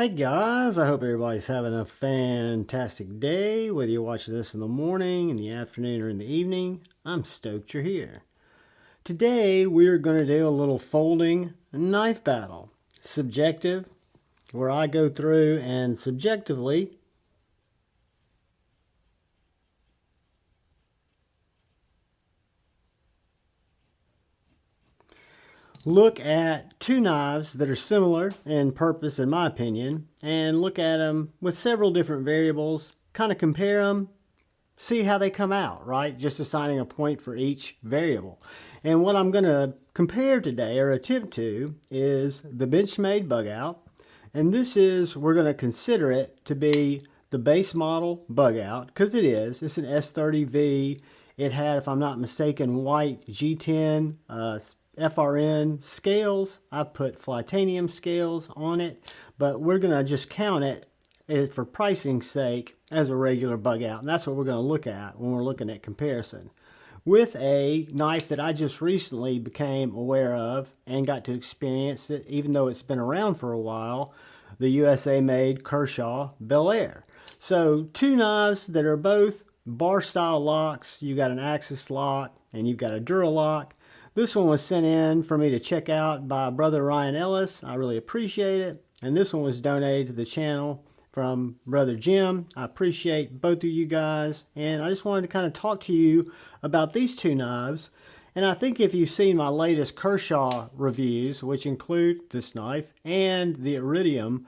Hey guys, I hope everybody's having a fantastic day, whether you watch this in the morning, in the afternoon, or in the evening. I'm stoked you're here. Today we're going to do a little folding knife battle. Subjective, where I go through and subjectively look at two knives that are similar in purpose, in my opinion, and look at them with several different variables, kind of compare them, see how they come out, right? Just assigning a point for each variable. And what I'm going to compare today, or attempt to, is the Benchmade Bugout. And this is, we're going to consider it to be the base model Bugout, because it is. It's an S30V. It had, if I'm not mistaken, white G10 FRN scales. I've put Flytanium scales on it, but we're going to just count it for pricing's sake as a regular Bugout. And that's what we're going to look at when we're looking at comparison. With a knife that I just recently became aware of and got to experience it, even though it's been around for a while, the USA-made Kershaw Bel Air. So two knives that are both bar style locks. You got an axis lock and you've got a Duralock. This one was sent in for me to check out by brother Ryan Ellis. I really appreciate it. And this one was donated to the channel from brother Jim. I appreciate both of you guys. And I just wanted to kind of talk to you about these two knives. And I think if you've seen my latest Kershaw reviews, which include this knife and the Iridium,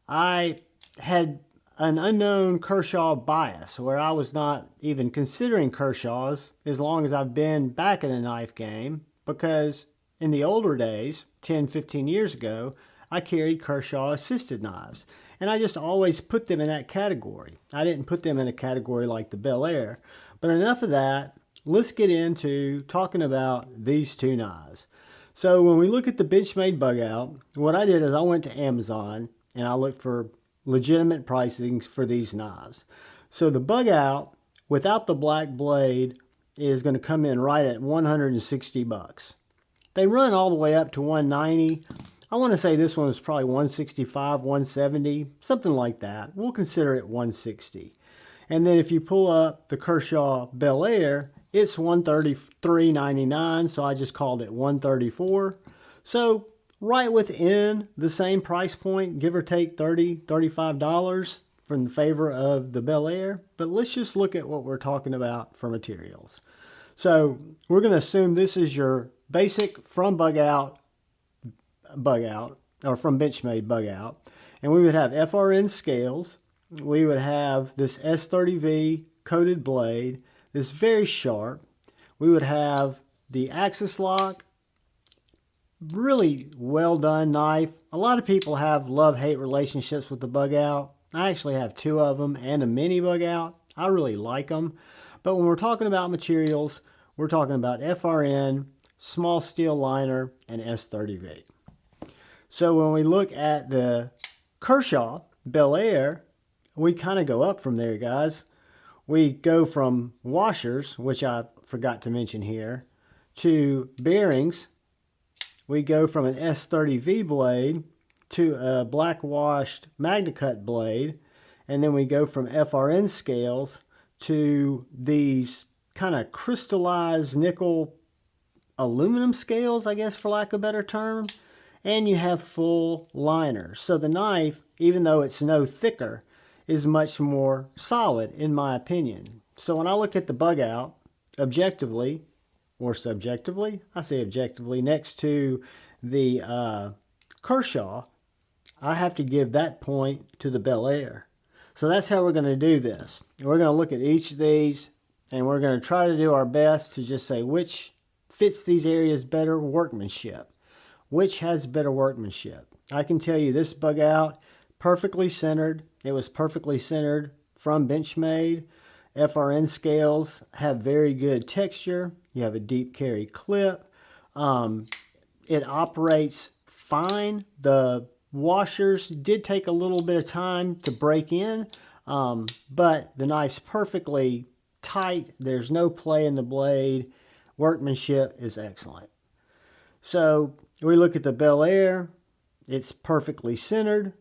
I had an unknown Kershaw bias where I was not even considering Kershaws as long as I've been back in the knife game, because in the older days, 10, 15 years ago, I carried Kershaw assisted knives. And I just always put them in that category. I didn't put them in a category like the Bel Air. But enough of that. Let's get into talking about these two knives. So when we look at the Benchmade Bugout, what I did is I went to Amazon and I looked for legitimate pricing for these knives. So the Bugout without the black blade is going to come in right at 160 bucks. They run all the way up to 190. I want to say this one is probably 165, 170, something like that. We'll consider it 160. And then if you pull up the Kershaw Bel Air, it's $133.99, so I just called it 134. So right within the same price point, give or take $30, $35 from the favor of the Bel Air. But let's just look at what we're talking about for materials. So we're going to assume this is your basic from Bugout, or from Benchmade Bugout. And we would have FRN scales. We would have this S30V coated blade, this very sharp. We would have the axis lock, really well done knife. A lot of people have love-hate relationships with the Bugout. I actually have two of them and a mini Bugout. I really like them. But when we're talking about materials, we're talking about FRN, small steel liner, and S30V. So when we look at the Kershaw Bel Air, we kind of go up from there, guys. We go from washers, which I forgot to mention here, to bearings. We go from an S30V blade to a black washed MagnaCut blade. And then we go from FRN scales to these kind of crystallized nickel aluminum scales, I guess, for lack of a better term. And you have full liners. So the knife, even though it's no thicker, is much more solid in my opinion. So when I look at the Bugout objectively or subjectively, I say objectively, next to the Kershaw, I have to give that point to the Bel Air. So that's how we're going to do this. We're going to look at each of these and we're going to try to do our best to just say which fits these areas better workmanship. Which has better workmanship? I can tell you this Bugout, perfectly centered. It was perfectly centered from Benchmade. FRN scales have very good texture. You have a deep carry clip. It operates fine. The washers did take a little bit of time to break in, but the knife's perfectly tight. There's no play in the blade. Workmanship is excellent. So we look at the Bel Air. It's perfectly centered.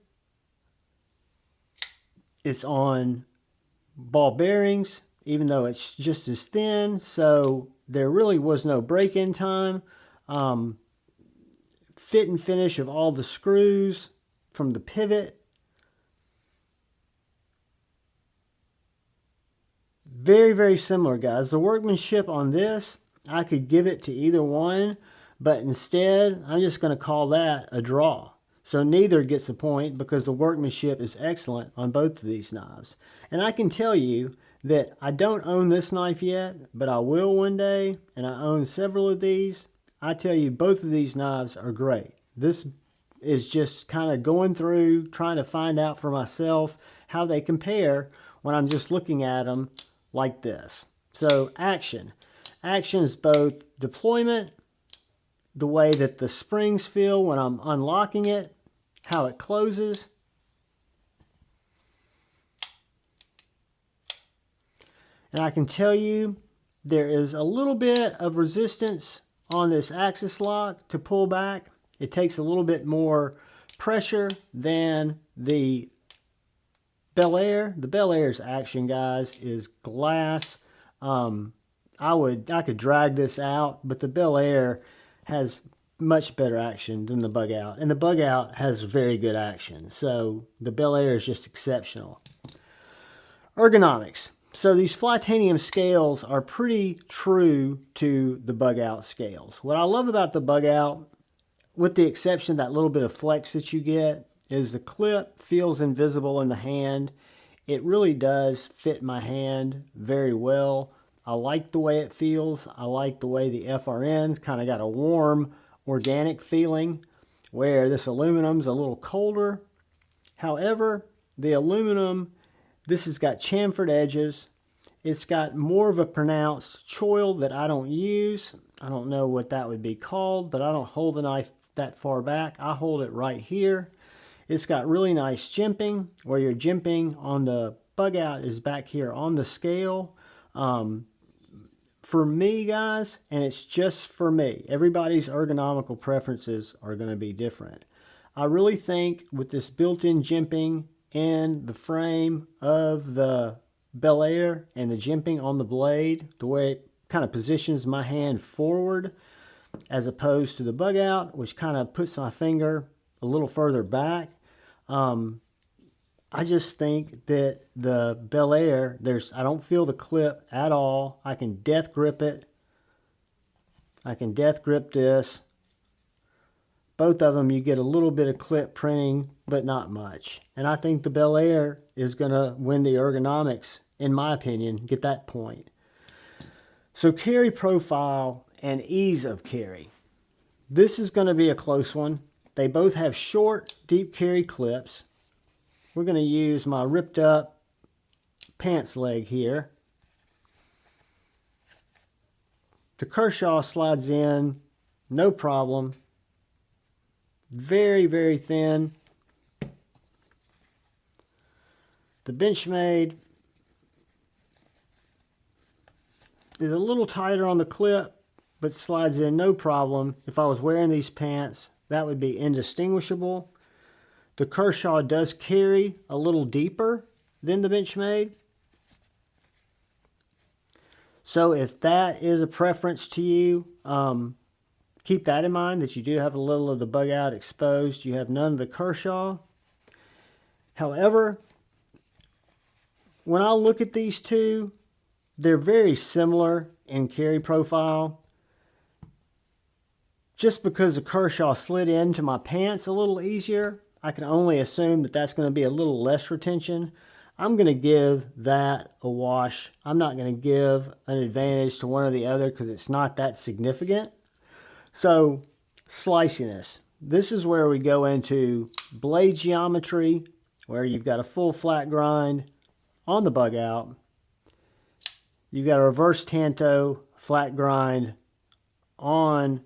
It's on ball bearings, even though it's just as thin, so there really was no break-in time. Fit and finish of all the screws from the pivot. Very, very similar, guys. The workmanship on this, I could give it to either one, but instead, I'm just going to call that a draw. So neither gets a point because the workmanship is excellent on both of these knives. And I can tell you that I don't own this knife yet, but I will one day, and I own several of these. I tell you, both of these knives are great. This is just kind of going through, trying to find out for myself how they compare when I'm just looking at them like this. So action. Action is both deployment, the way that the springs feel when I'm unlocking it, how it closes. And I can tell you there is a little bit of resistance on this axis lock to pull back. It takes a little bit more pressure than the Bel Air. The Bel Air's action, guys, is glass. I could drag this out, but the Bel Air has much better action than the Bugout. And the Bugout has very good action. So the Bel Air is just exceptional. Ergonomics. So these Flytanium scales are pretty true to the Bugout scales. What I love about the Bugout, with the exception of that little bit of flex that you get, is the clip feels invisible in the hand. It really does fit my hand very well. I like the way it feels. I like the way the FRN's kind of got a warm, organic feeling, where this aluminum's a little colder. However, the aluminum, this has got chamfered edges. It's got more of a pronounced choil that I don't use. I don't know what that would be called, but I don't hold the knife that far back. I hold it right here. It's got really nice jimping, where your jimping on the Bugout is back here on the scale. For me, guys, and it's just for me, everybody's ergonomical preferences are going to be different. I really think with this built-in jimping in the frame of the Bel Air and the jimping on the blade, the way it kind of positions my hand forward as opposed to the Bugout, which kind of puts my finger a little further back. I just think that the Bel Air, I don't feel the clip at all. I can death grip it. I can death grip this. Both of them, you get a little bit of clip printing, but not much. And I think the Bel Air is going to win the ergonomics, in my opinion, get that point. So carry profile and ease of carry. This is going to be a close one. They both have short, deep carry clips. We're going to use my ripped up pants leg here. The Kershaw slides in, no problem. Very, very thin. The Benchmade is a little tighter on the clip, but slides in no problem. If I was wearing these pants, that would be indistinguishable. The Kershaw does carry a little deeper than the Benchmade. So if that is a preference to you, keep that in mind, that you do have a little of the Bugout exposed. You have none of the Kershaw. However, when I look at these two, they're very similar in carry profile. Just because the Kershaw slid into my pants a little easier, I can only assume that that's going to be a little less retention. I'm going to give that a wash. I'm not going to give an advantage to one or the other because it's not that significant. So, sliciness. This is where we go into blade geometry, where you've got a full flat grind on the Bugout. You've got a reverse tanto flat grind on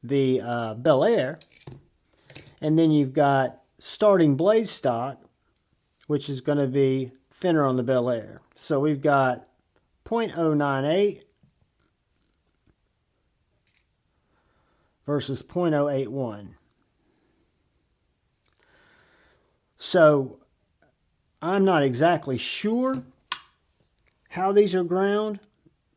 the Bel Air. And then you've got starting blade stock, which is going to be thinner on the Bel Air. So we've got 0.098 versus 0.081. So I'm not exactly sure how these are ground.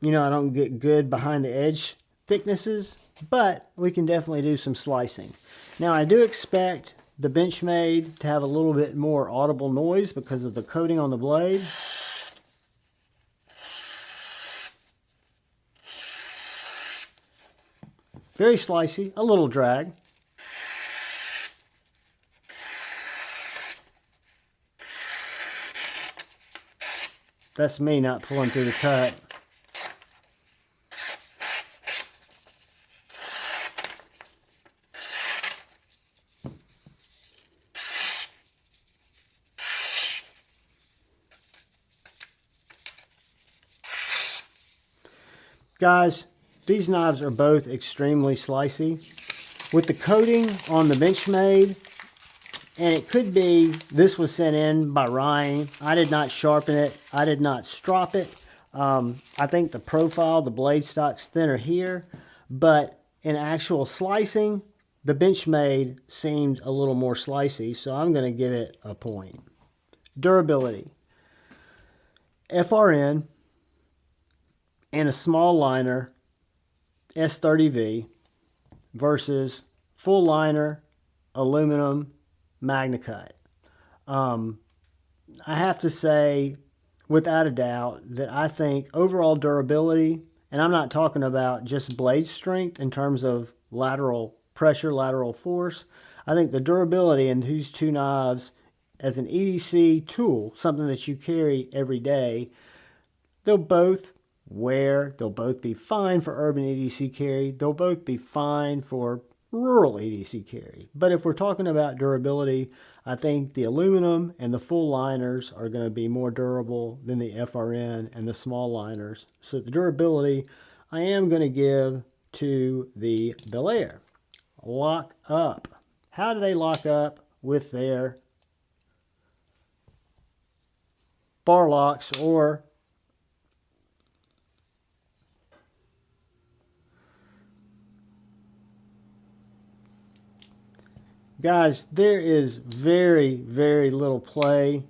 You know, I don't get good behind the edge thicknesses, but we can definitely do some slicing. Now, I do expect the Benchmade to have a little bit more audible noise because of the coating on the blade. Very slicey, a little drag. That's me not pulling through the cut. Guys, these knives are both extremely slicey. With the coating on the Benchmade, and it could be this was sent in by Ryan. I did not sharpen it. I did not strop it. I think the profile, the blade stock's thinner here, but in actual slicing, the Benchmade seemed a little more slicey, so I'm going to give it a point. Durability. FRN and a small liner S30V versus full liner aluminum MagnaCut. I have to say, without a doubt, that I think overall durability, and I'm not talking about just blade strength in terms of lateral pressure, lateral force. I think the durability in these two knives as an EDC tool, something that you carry every day, they'll both wear, they'll both be fine for urban EDC carry, they'll both be fine for rural EDC carry. But if we're talking about durability, I think the aluminum and the full liners are going to be more durable than the FRN and the small liners. So the durability I am going to give to the Bel Air. Lock up. How do they lock up with their bar locks or guys, there is very, very little play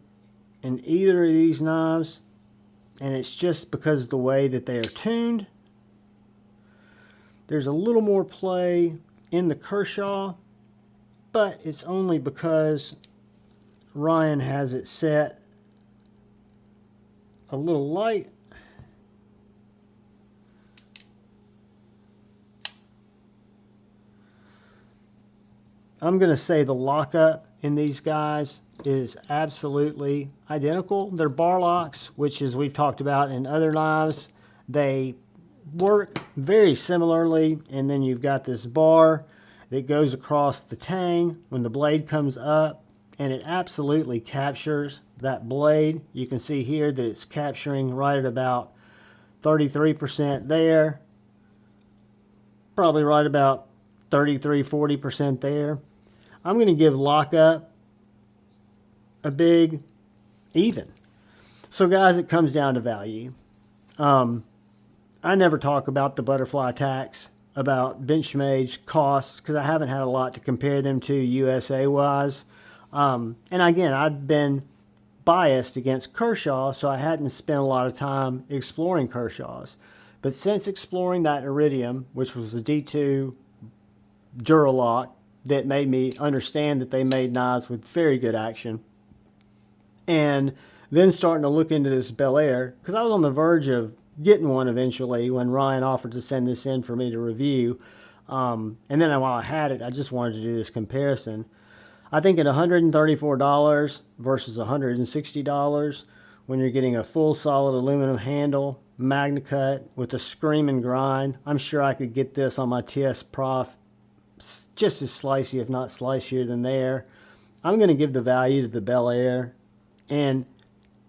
in either of these knives, and it's just because of the way that they are tuned. There's a little more play in the Kershaw, but it's only because Ryan has it set a little light. I'm going to say the lockup in these guys is absolutely identical. They're bar locks, which, as we've talked about in other knives, they work very similarly. And then you've got this bar that goes across the tang when the blade comes up, and it absolutely captures that blade. You can see here that it's capturing right at about 33% there, probably right about 33-40% there. I'm going to give lockup a big even. So guys, it comes down to value. I never talk about the butterfly tax, about Benchmade's costs, because I haven't had a lot to compare them to USA wise. And again, I've been biased against Kershaw, so I hadn't spent a lot of time exploring Kershaw's. But since exploring that Iridium, which was the D2 Duralock, that made me understand that they made knives with very good action, and then starting to look into this Bel Air, because I was on the verge of getting one eventually when Ryan offered to send this in for me to review. And then while I had it, I just wanted to do this comparison. I think at $134 versus $160, when you're getting a full solid aluminum handle, MagnaCut with a screaming grind, I'm sure I could get this on my TS Prof just as slicey, if not slicier than there. I'm going to give the value to the Bel Air. And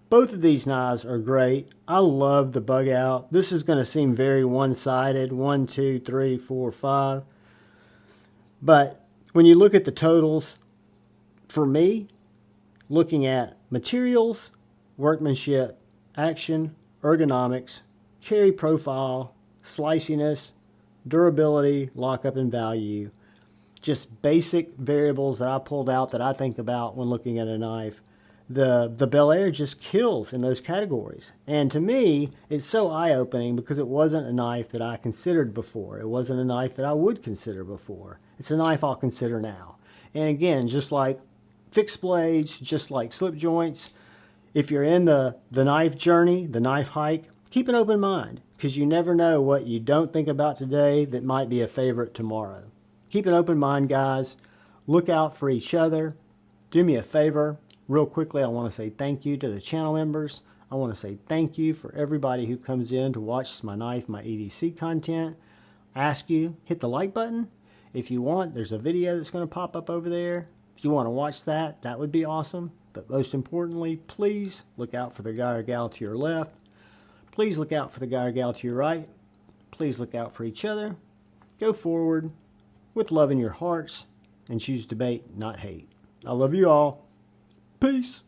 both of these knives are great. I love the Bugout. This is going to seem very one-sided. 1, 2, 3, 4, 5. But when you look at the totals, for me, looking at materials, workmanship, action, ergonomics, carry profile, sliciness, durability, lockup, and value, just basic variables that I pulled out that I think about when looking at a knife, The Bel Air just kills in those categories. And to me, it's so eye-opening because it wasn't a knife that I considered before. It wasn't a knife that I would consider before. It's a knife I'll consider now. And again, just like fixed blades, just like slip joints, if you're in the knife journey, the knife hike, keep an open mind, because you never know what you don't think about today that might be a favorite tomorrow. Keep an open mind, guys. Look out for each other. Do me a favor. Real quickly, I want to say thank you to the channel members. I want to say thank you for everybody who comes in to watch my knife, my EDC content. Ask you, hit the like button. If you want, there's a video that's going to pop up over there. If you want to watch that, that would be awesome. But most importantly, please look out for the guy or gal to your left. Please look out for the guy or gal to your right. Please look out for each other. Go forward with love in your hearts and choose debate, not hate. I love you all. Peace.